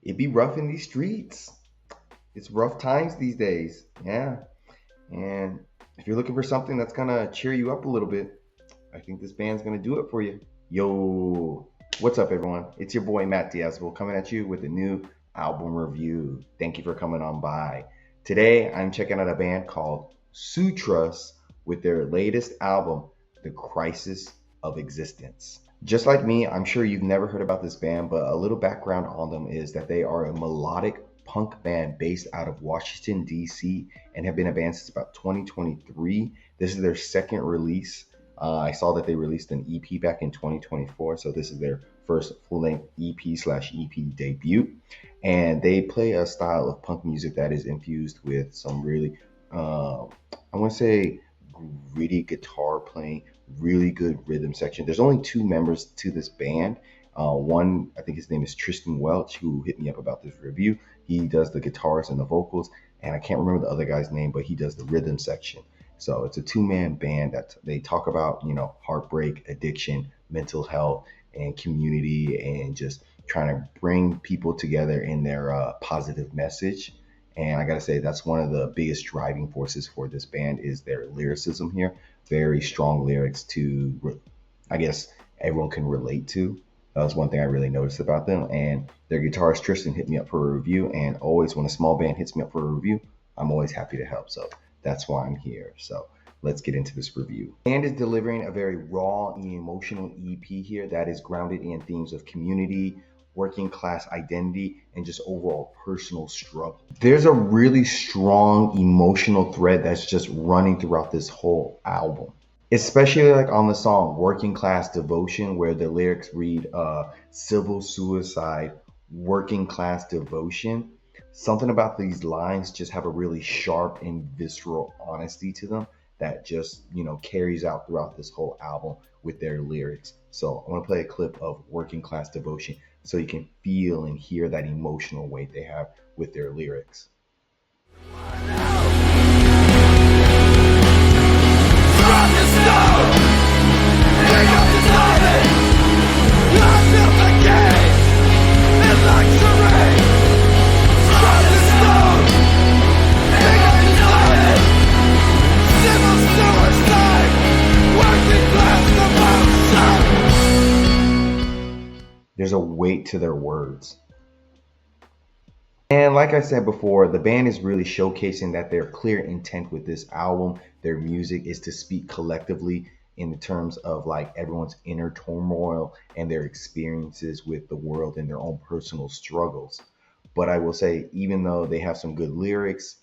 it be rough in these streets. It's rough times these days. Yeah. And if you're looking for something that's gonna cheer you up a little bit, I think this band's gonna do it for you. Yo, what's up everyone? It's your boy Matt Diazable coming at you with a new album review. Thank you for coming on by. Today I'm checking out a band called Sutras with their latest album, The Crisis of Existence. Just like me, I'm sure you've never heard about this band, but a little background on them is that they are a melodic punk band based out of Washington, D.C. and have been a band since about 2023. This is their second release. I saw that they released an EP back in 2024, so this is their first full-length EP/EP debut. And they play a style of punk music that is infused with some really, I want to say, gritty guitar playing, really good rhythm section. There's only two members to this band. One, I think his name is Tristan Welch, who hit me up about this review. He does the guitars and the vocals, and I can't remember the other guy's name, but he does the rhythm section. So it's a two-man band that they talk about, heartbreak, addiction, mental health, and community, and just trying to bring people together in their positive message. And I gotta say, that's one of the biggest driving forces for this band is their lyricism here. Very strong lyrics to, I guess, everyone can relate to. That was one thing I really noticed about them. And their guitarist Tristan hit me up for a review. And always when a small band hits me up for a review, I'm always happy to help. So that's why I'm here. So let's get into this review. The band is delivering a very raw and emotional EP here that is grounded in themes of community, working class identity, and just overall personal struggle. There's a really strong emotional thread that's just running throughout this whole album, especially like on the song Working Class Devotion, where the lyrics read civil suicide, working class devotion. Something about these lines just have a really sharp and visceral honesty to them that just carries out throughout this whole album with their lyrics. So I want to play a clip of Working Class Devotion so you can feel and hear that emotional weight they have with their lyrics. There's a weight to their words. And like I said before, the band is really showcasing that their clear intent with this album, their music, is to speak collectively in the terms of like everyone's inner turmoil and their experiences with the world and their own personal struggles. But I will say, even though they have some good lyrics,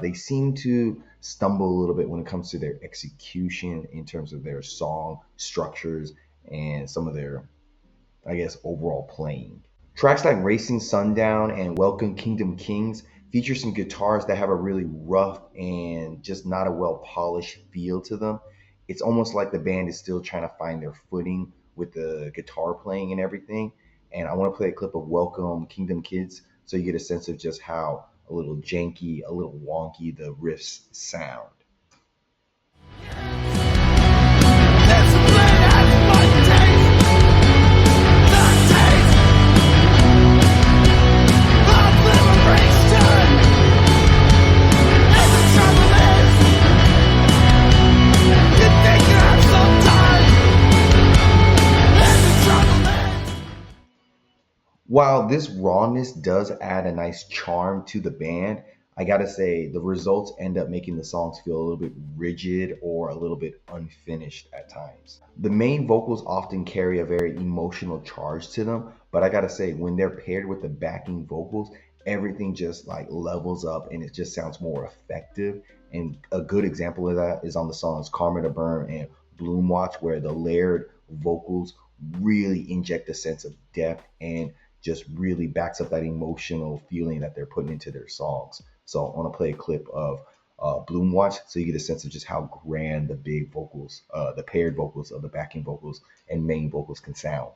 they seem to stumble a little bit when it comes to their execution in terms of their song structures and some of their, I guess, overall playing. Tracks like Racing Sundown and Welcome Kingdom Kings feature some guitars that have a really rough and just not a well polished feel to them. It's almost like the band is still trying to find their footing with the guitar playing and everything. And I want to play a clip of Welcome Kingdom Kids so you get a sense of just how a little janky, a little wonky the riffs sound. While this rawness does add a nice charm to the band, I gotta say the results end up making the songs feel a little bit rigid or a little bit unfinished at times. The main vocals often carry a very emotional charge to them, but I gotta say when they're paired with the backing vocals, everything just like levels up and it just sounds more effective. And a good example of that is on the songs Karma to Burn and Bloom Watch, where the layered vocals really inject a sense of depth and just really backs up that emotional feeling that they're putting into their songs. So I want to play a clip of Bloom Watch so you get a sense of just how grand the big vocals, the paired vocals of the backing vocals and main vocals can sound.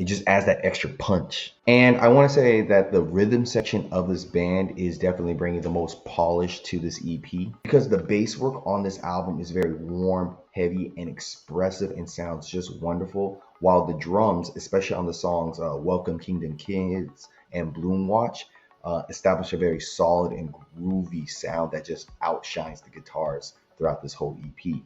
It just adds that extra punch. And I want to say that the rhythm section of this band is definitely bringing the most polish to this EP, because the bass work on this album is very warm, heavy, and expressive and sounds just wonderful, while the drums, especially on the songs Welcome Kingdom Kids and Bloom Watch, establish a very solid and groovy sound that just outshines the guitars throughout this whole EP.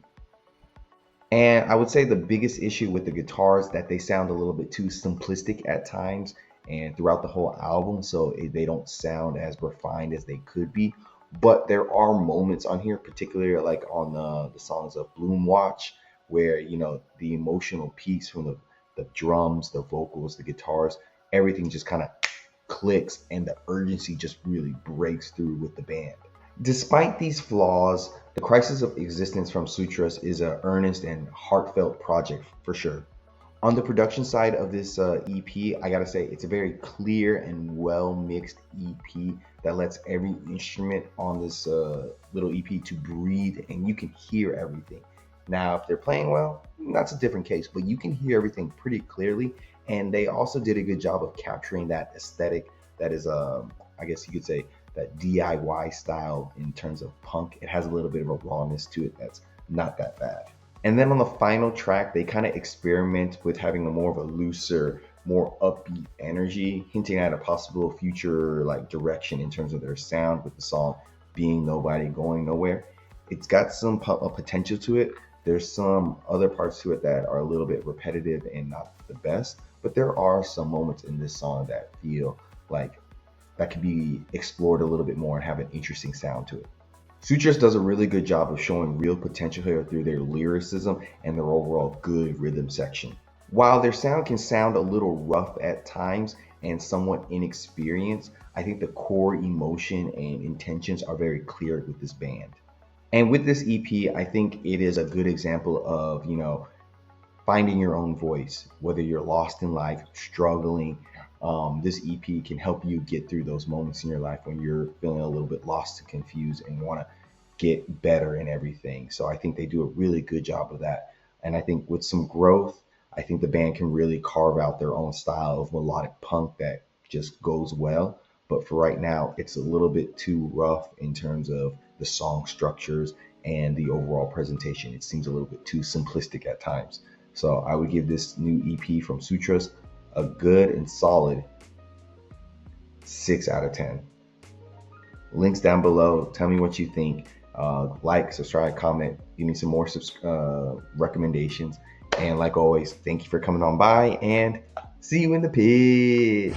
And I would say the biggest issue with the guitars that they sound a little bit too simplistic at times and throughout the whole album, so they don't sound as refined as they could be. But there are moments on here, particularly like on the songs of Bloom Watch, where the emotional peaks from the drums, the vocals, the guitars, everything just kind of clicks and the urgency just really breaks through with the band. Despite these flaws, The Crisis of Existence from Sutras is an earnest and heartfelt project for sure. On the production side of this EP, I gotta say it's a very clear and well mixed EP that lets every instrument on this little EP to breathe and you can hear everything. Now, if they're playing well, that's a different case, but you can hear everything pretty clearly, and they also did a good job of capturing that aesthetic that is, I guess you could say, that DIY style in terms of punk. It has a little bit of a rawness to it that's not that bad. And then on the final track, they kind of experiment with having a more of a looser, more upbeat energy, hinting at a possible future like direction in terms of their sound, with the song Being Nobody Going Nowhere. It's got some potential to it. There's some other parts to it that are a little bit repetitive and not the best, but there are some moments in this song that feel like that could be explored a little bit more and have an interesting sound to it. Sutras does a really good job of showing real potential here through their lyricism and their overall good rhythm section. While their sound can sound a little rough at times and somewhat inexperienced, I think the core emotion and intentions are very clear with this band. And with this EP, I think it is a good example of, finding your own voice. Whether you're lost in life, struggling, this EP can help you get through those moments in your life when you're feeling a little bit lost and confused and want to get better in everything. So I think they do a really good job of that. And I think with some growth, I think the band can really carve out their own style of melodic punk that just goes well. But for right now, it's a little bit too rough in terms of the song structures and the overall presentation. It seems a little bit too simplistic at times. So I would give this new EP from Sutras a good and solid 6 out of 10. Links down below. Tell me what you think. Like, subscribe, comment. Give me some more recommendations. And like always, thank you for coming on by, and see you in the pit.